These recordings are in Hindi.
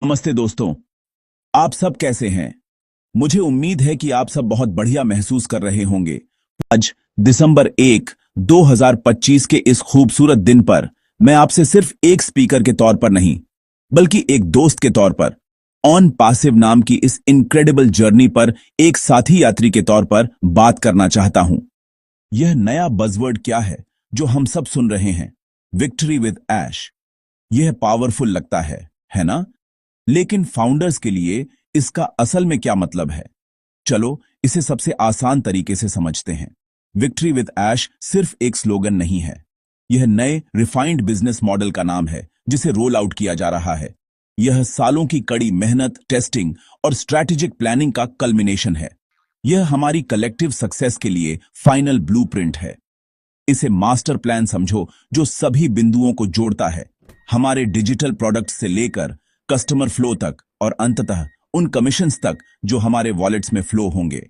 नमस्ते दोस्तों। आप सब कैसे हैं? मुझे उम्मीद है कि आप सब बहुत बढ़िया महसूस कर रहे होंगे। आज दिसंबर 1, 2025 के इस खूबसूरत दिन पर मैं आपसे सिर्फ एक स्पीकर के तौर पर नहीं, बल्कि एक दोस्त के तौर पर ऑन पासिव नाम की इस इनक्रेडिबल जर्नी पर एक साथी यात्री के तौर पर बात करना चाहता हूं। यह नया बज़वर्ड क्या है जो हम सब सुन रहे हैं? विक्ट्री विद ऐश। यह पावरफुल लगता है ना? लेकिन फाउंडर्स के लिए इसका असल में क्या मतलब है? चलो इसे सबसे आसान तरीके से समझते हैं। विक्ट्री विद ऐश सिर्फ एक स्लोगन नहीं है। यह नए रिफाइंड बिजनेस मॉडल का नाम है जिसे रोल आउट किया जा रहा है। यह सालों की कड़ी मेहनत, टेस्टिंग और स्ट्रैटेजिक प्लानिंग का कल्मिनेशन है। यह हमारी कलेक्टिव सक्सेस के लिए फाइनल ब्लूप्रिंट है। इसे मास्टर प्लान समझो जो सभी बिंदुओं को जोड़ता है, हमारे डिजिटल प्रोडक्ट्स से लेकर कस्टमर फ्लो तक और अंततः उन कमीशंस तक जो हमारे वॉलेट्स में फ्लो होंगे।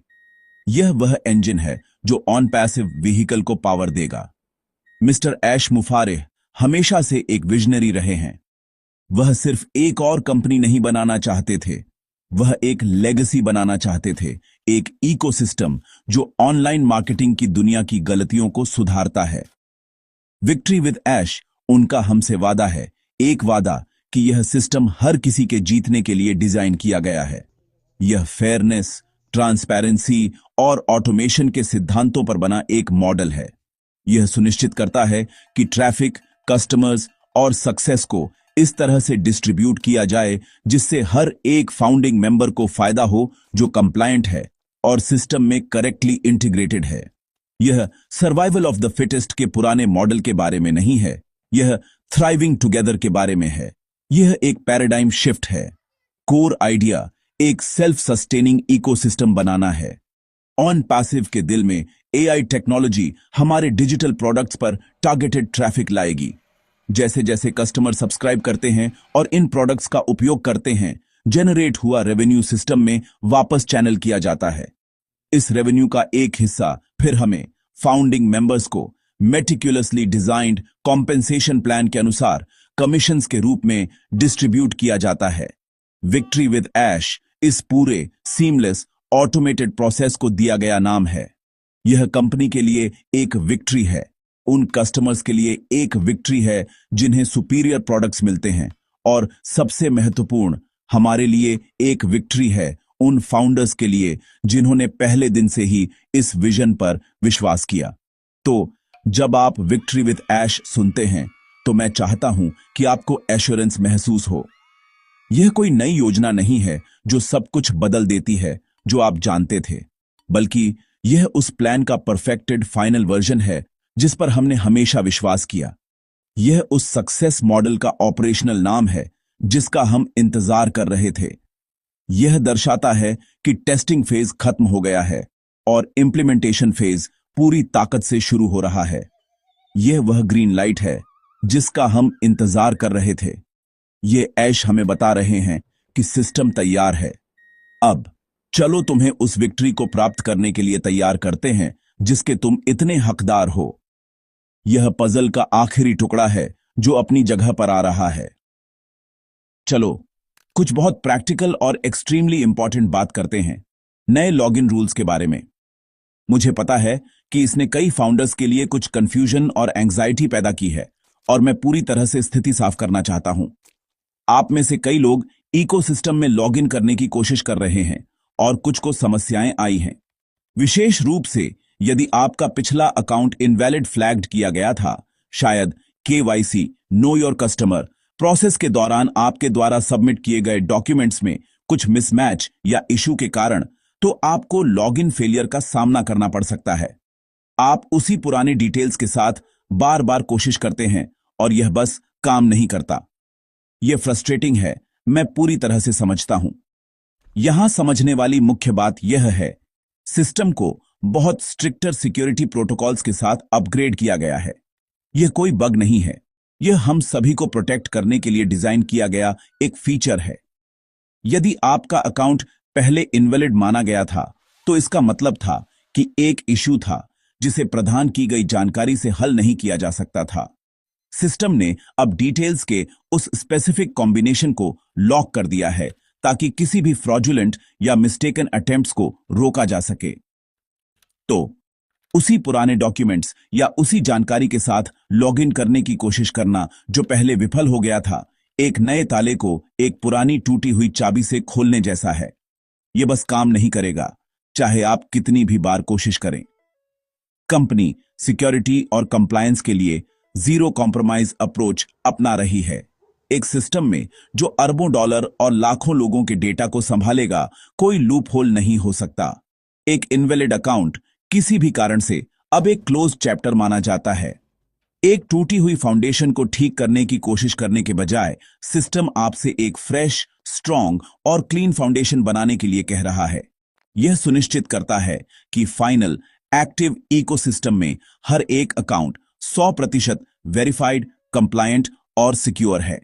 यह वह इंजन है जो ऑन पैसिव व्हीकल को पावर देगा। मिस्टर ऐश मुफारिह हमेशा से एक विजनरी रहे हैं। वह सिर्फ एक और कंपनी नहीं बनाना चाहते थे, वह एक लेगेसी बनाना चाहते थे, एक इकोसिस्टम जो ऑनलाइन मार्केटिंग की दुनिया की गलतियों को सुधारता है। विक्ट्री विद ऐश उनका हमसे वादा है, एक वादा कि यह सिस्टम हर किसी के जीतने के लिए डिजाइन किया गया है। यह फेयरनेस, ट्रांसपेरेंसी और ऑटोमेशन के सिद्धांतों पर बना एक मॉडल है। यह सुनिश्चित करता है कि ट्रैफिक, कस्टमर्स और सक्सेस को इस तरह से डिस्ट्रीब्यूट किया जाए जिससे हर एक फाउंडिंग मेंबर को फायदा हो जो कंप्लायंट है और सिस्टम में करेक्टली इंटीग्रेटेड है। यह सर्वाइवल ऑफ द फिटेस्ट के पुराने मॉडल के बारे में नहीं है, यह थ्राइविंग टुगेदर के बारे में है। यह एक पैराडाइम शिफ्ट है। कोर आइडिया एक सेल्फ सस्टेनिंग इकोसिस्टम बनाना है। ऑन पैसिव के दिल में एआई टेक्नोलॉजी हमारे डिजिटल प्रोडक्ट्स पर टारगेटेड ट्रैफिक लाएगी। जैसे जैसे कस्टमर सब्सक्राइब करते हैं और इन प्रोडक्ट्स का उपयोग करते हैं, जनरेट हुआ रेवेन्यू सिस्टम में वापस चैनल किया जाता है। इस रेवेन्यू का एक हिस्सा फिर हमें फाउंडिंग मेंबर्स को मेटिकुलसली डिजाइंड कॉम्पेंसेशन प्लान के अनुसार कमीशंस के रूप में डिस्ट्रीब्यूट किया जाता है। विक्ट्री विद ऐश इस पूरे सीमलेस ऑटोमेटेड प्रोसेस को दिया गया नाम है। यह कंपनी के लिए एक विक्ट्री है, उन कस्टमर्स के लिए एक विक्ट्री है जिन्हें सुपीरियर प्रोडक्ट्स मिलते हैं, और सबसे महत्वपूर्ण हमारे लिए एक विक्ट्री है उन फाउंडर्स के लिए जिन्होंने पहले दिन से ही इस विजन पर विश्वास किया। तो जब आप विक्ट्री विद ऐश सुनते हैं तो मैं चाहता हूं कि आपको एश्योरेंस महसूस हो। यह कोई नई योजना नहीं है जो सब कुछ बदल देती है जो आप जानते थे, बल्कि यह उस प्लान का परफेक्टेड फाइनल वर्जन है जिस पर हमने हमेशा विश्वास किया। यह उस सक्सेस मॉडल का ऑपरेशनल नाम है जिसका हम इंतजार कर रहे थे। यह दर्शाता है कि टेस्टिंग फेज खत्म हो गया है और इंप्लीमेंटेशन फेज पूरी ताकत से शुरू हो रहा है। यह वह ग्रीन लाइट है जिसका हम इंतजार कर रहे थे। ये ऐश हमें बता रहे हैं कि सिस्टम तैयार है। अब चलो तुम्हें उस विक्ट्री को प्राप्त करने के लिए तैयार करते हैं जिसके तुम इतने हकदार हो। यह पजल का आखिरी टुकड़ा है जो अपनी जगह पर आ रहा है। चलो कुछ बहुत प्रैक्टिकल और एक्सट्रीमली इंपॉर्टेंट बात करते हैं, नए लॉगिन रूल्स के बारे में। मुझे पता है कि इसने कई फाउंडर्स के लिए कुछ कंफ्यूजन और एंग्जाइटी पैदा की है, और मैं पूरी तरह से स्थिति साफ करना चाहता हूं। आप में से कई लोग इकोसिस्टम में लॉगिन करने की कोशिश कर रहे हैं और कुछ को समस्याएं आई हैं। विशेष रूप से यदि आपका पिछला अकाउंट इनवैलिड फ्लैग्ड किया गया था, शायद KYC know your customer process के दौरान आपके द्वारा सबमिट किए गए डॉक्यूमेंट्स में कुछ मिसमैच या इशू के कारण, तो आपको लॉगिन फेलियर का सामना करना पड़ सकता है। आप उसी पुराने डिटेल्स के साथ बार बार कोशिश करते हैं और यह बस काम नहीं करता। यह फ्रस्ट्रेटिंग है, मैं पूरी तरह से समझता हूं। यहां समझने वाली मुख्य बात यह है, सिस्टम को बहुत स्ट्रिक्टर सिक्योरिटी प्रोटोकॉल्स के साथ अपग्रेड किया गया है। यह कोई बग नहीं है, यह हम सभी को प्रोटेक्ट करने के लिए डिजाइन किया गया एक फीचर है। यदि आपका अकाउंट पहले इनवैलिड माना गया था, तो इसका मतलब था कि एक इशू था जिसे प्रदान की गई जानकारी से हल नहीं किया जा सकता था। सिस्टम ने अब डिटेल्स के उस स्पेसिफिक कॉम्बिनेशन को लॉक कर दिया है ताकि किसी भी फ्रॉडुलेंट या मिस्टेकन अटेम्प्ट्स को रोका जा सके। तो उसी पुराने डॉक्यूमेंट्स या उसी जानकारी के साथ लॉगिन करने की कोशिश करना जो पहले विफल हो गया था, एक नए ताले को एक पुरानी टूटी हुई चाबी से खोलने जैसा है। यह बस काम नहीं करेगा, चाहे आप कितनी भी बार कोशिश करें। कंपनी सिक्योरिटी और कंप्लायंस के लिए जीरो कॉम्प्रोमाइज अप्रोच अपना रही है। एक सिस्टम में जो अरबों डॉलर और लाखों लोगों के डेटा को संभालेगा, कोई लूप होल नहीं हो सकता। एक इनवैलिड अकाउंट किसी भी कारण से अब एक क्लोज चैप्टर माना जाता है। एक टूटी हुई फाउंडेशन को ठीक करने की कोशिश करने के बजाय सिस्टम आपसे एक फ्रेश, स्ट्रांग और क्लीन फाउंडेशन बनाने के लिए कह रहा है। यह सुनिश्चित करता है कि फाइनल एक्टिव इकोसिस्टम में हर एक अकाउंट 100% वेरीफाइड, कंप्लायंट और सिक्योर है।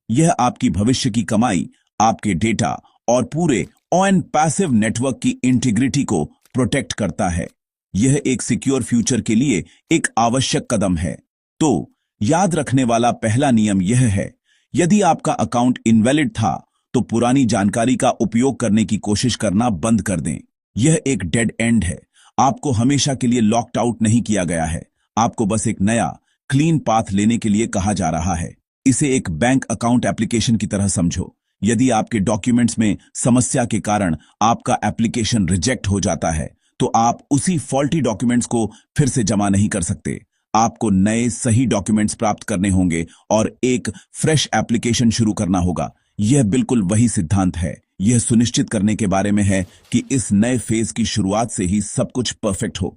यह आपकी भविष्य की कमाई, आपके डेटा और पूरे ऑन पैसिव नेटवर्क की इंटीग्रिटी को प्रोटेक्ट करता है। यह एक सिक्योर फ्यूचर के लिए एक आवश्यक कदम है। तो याद रखने वाला पहला नियम यह है, यदि आपका अकाउंट इनवैलिड था तो पुरानी जानकारी का उपयोग करने की कोशिश करना बंद कर दें। यह एक डेड एंड है। आपको हमेशा के लिए लॉक्ड आउट नहीं किया गया है। आपको बस एक नया क्लीन पाथ लेने के लिए कहा जा रहा है। इसे एक बैंक अकाउंट एप्लीकेशन की तरह समझो। यदि आपके डॉक्यूमेंट्स में समस्या के कारण आपका एप्लीकेशन रिजेक्ट हो जाता है, तो आप उसी फॉल्टी डॉक्यूमेंट्स को फिर से जमा नहीं कर सकते। आपको नए सही डॉक्यूमेंट्स प्राप्त करने होंगे और एक फ्रेश एप्लीकेशन शुरू करना होगा। यह बिल्कुल वही सिद्धांत है। यह सुनिश्चित करने के बारे में है कि इस नए फेज की शुरुआत से ही सब कुछ परफेक्ट हो।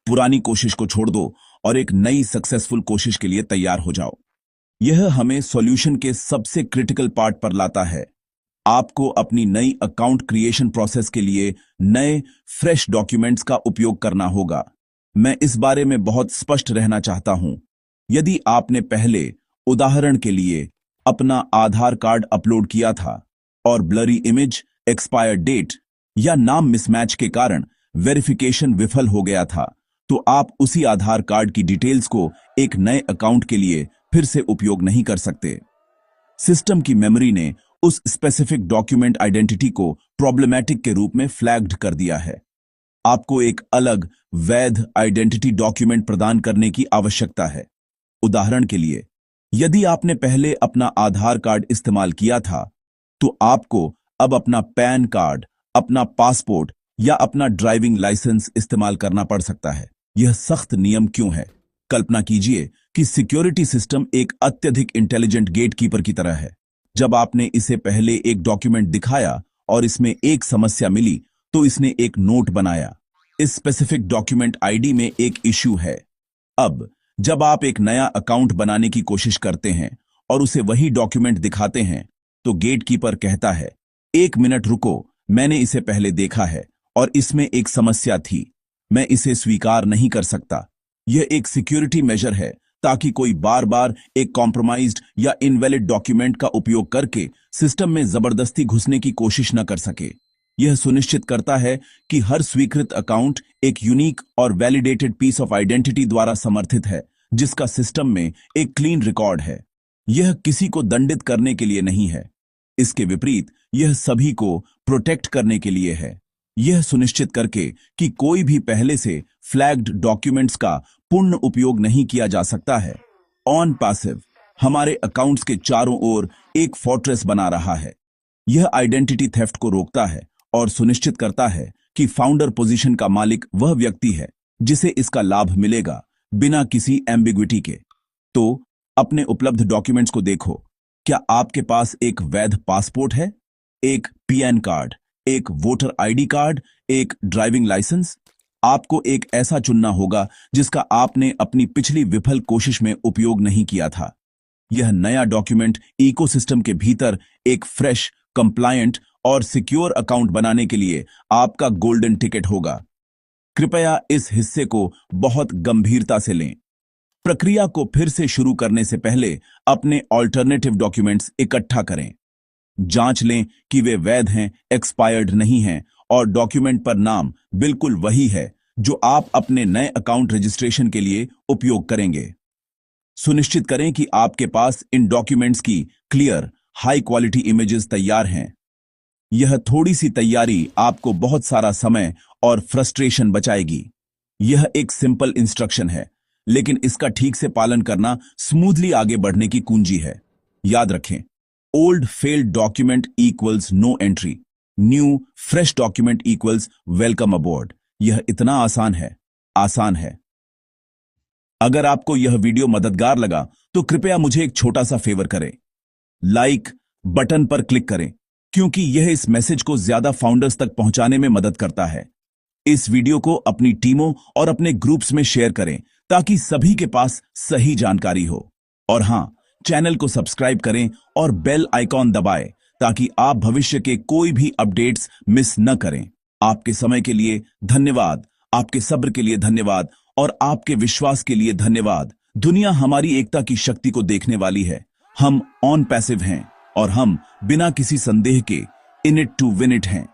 पुरानी कोशिश को छोड़ दो और एक नई सक्सेसफुल कोशिश के लिए तैयार हो जाओ। यह हमें सॉल्यूशन के सबसे क्रिटिकल पार्ट पर लाता है। आपको अपनी नई अकाउंट क्रिएशन प्रोसेस के लिए नए फ्रेश डॉक्यूमेंट्स का उपयोग करना होगा। मैं इस बारे में बहुत स्पष्ट रहना चाहता हूं। यदि आपने पहले, उदाहरण के लिए, अपना आधार कार्ड अपलोड किया था और ब्लरी इमेज, एक्सपायर डेट या नाम मिसमैच के कारण वेरिफिकेशन विफल हो गया था, तो आप उसी आधार कार्ड की डिटेल्स को एक नए अकाउंट के लिए फिर से उपयोग नहीं कर सकते। सिस्टम की मेमोरी ने उस स्पेसिफिक डॉक्यूमेंट आइडेंटिटी को प्रॉब्लमैटिक के रूप में फ्लैग्ड कर दिया है। आपको एक अलग वैध आइडेंटिटी डॉक्यूमेंट प्रदान करने की आवश्यकता है। उदाहरण के लिए, यदि आपने पहले अपना आधार कार्ड इस्तेमाल किया था, तो आपको अब अपना पैन कार्ड, अपना पासपोर्ट या अपना ड्राइविंग लाइसेंस इस्तेमाल करना पड़ सकता है। यह सख्त नियम क्यों है? कल्पना कीजिए कि सिक्योरिटी सिस्टम एक अत्यधिक इंटेलिजेंट गेटकीपर की तरह है। जब आपने इसे पहले एक डॉक्यूमेंट दिखाया और इसमें एक समस्या मिली, तो इसने एक नोट बनाया, इस स्पेसिफिक डॉक्यूमेंट आईडी में एक इश्यू है। अब जब आप एक नया अकाउंट बनाने की कोशिश करते हैं और उसे वही डॉक्यूमेंट दिखाते हैं, तो गेटकीपर कहता है, एक मिनट रुको, मैंने इसे पहले देखा है और इसमें एक समस्या थी, मैं इसे स्वीकार नहीं कर सकता। यह एक सिक्योरिटी मेजर है ताकि कोई बार बार एक कॉम्प्रोमाइज्ड या इनवैलिड डॉक्यूमेंट का उपयोग करके सिस्टम में जबरदस्ती घुसने की कोशिश न कर सके। यह सुनिश्चित करता है कि हर स्वीकृत अकाउंट एक यूनिक और वैलिडेटेड पीस ऑफ आइडेंटिटी द्वारा समर्थित है, जिसका सिस्टम में एक क्लीन रिकॉर्ड है। यह किसी को दंडित करने के लिए नहीं है। इसके विपरीत, यह सभी को प्रोटेक्ट करने के लिए है, यह सुनिश्चित करके कि कोई भी पहले से फ्लैग्ड डॉक्यूमेंट्स का पूर्ण उपयोग नहीं किया जा सकता है। ऑन पैसिव हमारे अकाउंट्स के चारों ओर एक फोर्ट्रेस बना रहा है। यह आइडेंटिटी थेफ्ट को रोकता है और सुनिश्चित करता है कि फाउंडर पोजीशन का मालिक वह व्यक्ति है जिसे इसका लाभ मिलेगा, बिना किसी एम्बिग्विटी के। तो अपने उपलब्ध डॉक्यूमेंट्स को देखो। क्या आपके पास एक वैध पासपोर्ट है, एक पीएन कार्ड, एक वोटर आईडी कार्ड, एक ड्राइविंग लाइसेंस? आपको एक ऐसा चुनना होगा जिसका आपने अपनी पिछली विफल कोशिश में उपयोग नहीं किया था। यह नया डॉक्यूमेंट इकोसिस्टम के भीतर एक फ्रेश, कंप्लायंट और सिक्योर अकाउंट बनाने के लिए आपका गोल्डन टिकट होगा। कृपया इस हिस्से को बहुत गंभीरता से लें। प्रक्रिया को फिर से शुरू करने से पहले अपने ऑल्टरनेटिव डॉक्यूमेंट्स इकट्ठा करें। जांच लें कि वे वैध हैं, एक्सपायर्ड नहीं हैं और डॉक्यूमेंट पर नाम बिल्कुल वही है जो आप अपने नए अकाउंट रजिस्ट्रेशन के लिए उपयोग करेंगे। सुनिश्चित करें कि आपके पास इन डॉक्यूमेंट्स की क्लियर, हाई क्वालिटी इमेजेस तैयार हैं। यह थोड़ी सी तैयारी आपको बहुत सारा समय और फ्रस्ट्रेशन बचाएगी। यह एक सिंपल इंस्ट्रक्शन है, लेकिन इसका ठीक से पालन करना स्मूथली आगे बढ़ने की कुंजी है। याद रखें, old failed document equals no entry, new fresh document equals welcome aboard. यह इतना आसान है। अगर आपको यह वीडियो मददगार लगा तो कृपया मुझे एक छोटा सा फेवर करें, लाइक बटन पर क्लिक करें, क्योंकि यह इस मैसेज को ज्यादा फाउंडर्स तक पहुंचाने में मदद करता है। इस वीडियो को अपनी टीमों और अपने ग्रुप्स में शेयर करें ताकि सभी के पास सही जानकारी हो। और हां, चैनल को सब्सक्राइब करें और बेल आइकॉन दबाएं ताकि आप भविष्य के कोई भी अपडेट्स मिस न करें। आपके समय के लिए धन्यवाद, आपके सब्र के लिए धन्यवाद और आपके विश्वास के लिए धन्यवाद। दुनिया हमारी एकता की शक्ति को देखने वाली है। हम ऑन पैसिव हैं और हम बिना किसी संदेह के in it to win it हैं।